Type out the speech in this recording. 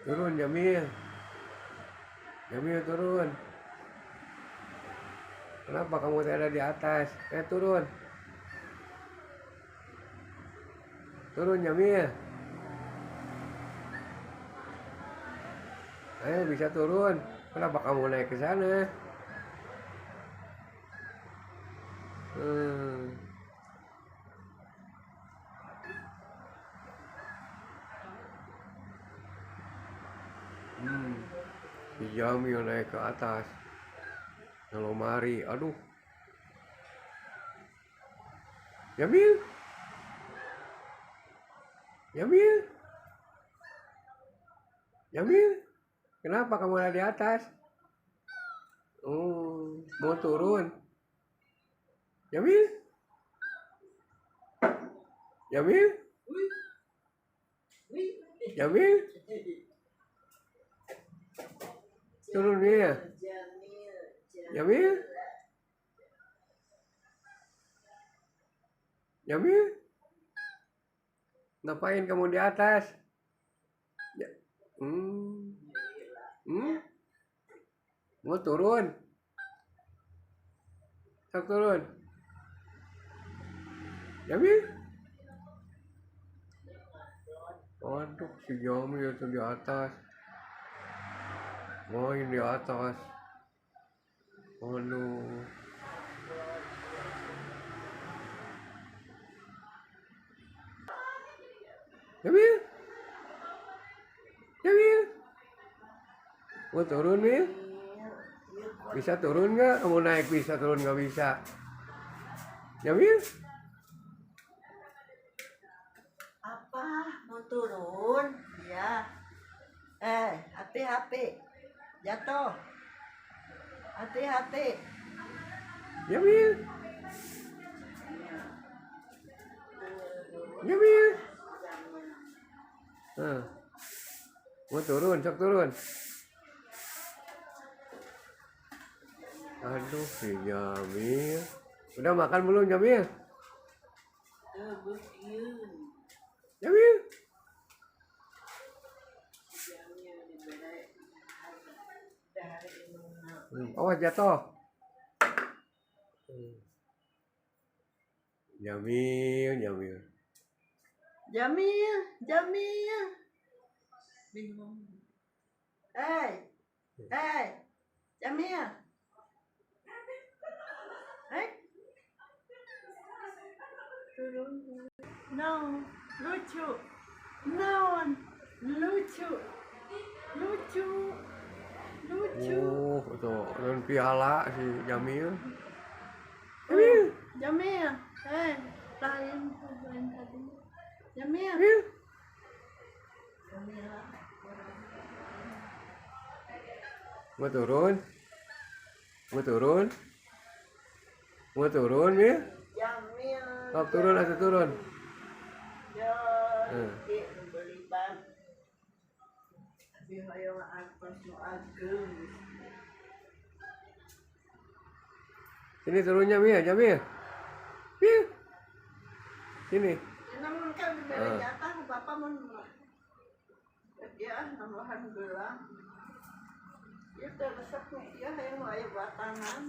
Turun Jamil. Jamil turun. Kenapa kamu ada di atas? Turun. Turun Jamil. Ayo bisa turun. Kenapa kamu naik ke sana? Hmm. Si Jamil naik ke atas. Ngelomari. Aduh. Jamil. Jamil. Jamil. Kenapa kamu ada di atas? Mau turun. Jamil. Jamil. Jamil. Turun dia. Jamil. Jamil. Ngapain kamu di atas? Mau turun? Sok turun. Jamil. Waduh, si Jamil itu di atas. Main di atas. Waduh. Jamil. Jamil. Mau turun nih? Bisa turun nggak? Mau naik bisa turun nggak bisa? Jamil? Apa? Mau turun? Ya. Hati-hati. Jatuh. Hati-hati. Jamil? Jamil? Mau turun, sok turun. Aduh, si Jamil. Udah makan belum Jamil? Jamil? Awas jatuh. Jamil, Jamil. Jamil, Jamil. Bingung. Jamil. Turun. No, lucu. No, lucu. Lucu. Lucu. Tuh, dan piala si Jamil. Jamil. Jamil. Lain tadi. Jamil. Mau turun? Mau turun? Mau turun ya? Jamil. Oh, turun atau turun? Ya, beli ban. Tapi hayang atas nu ageng. Sini turunnya Mia, Jamil. Mia. Sini. Namun kan diberi jatah bapak mun ya tambahan gelang. Ya teresep nih ya hayang aya batangan.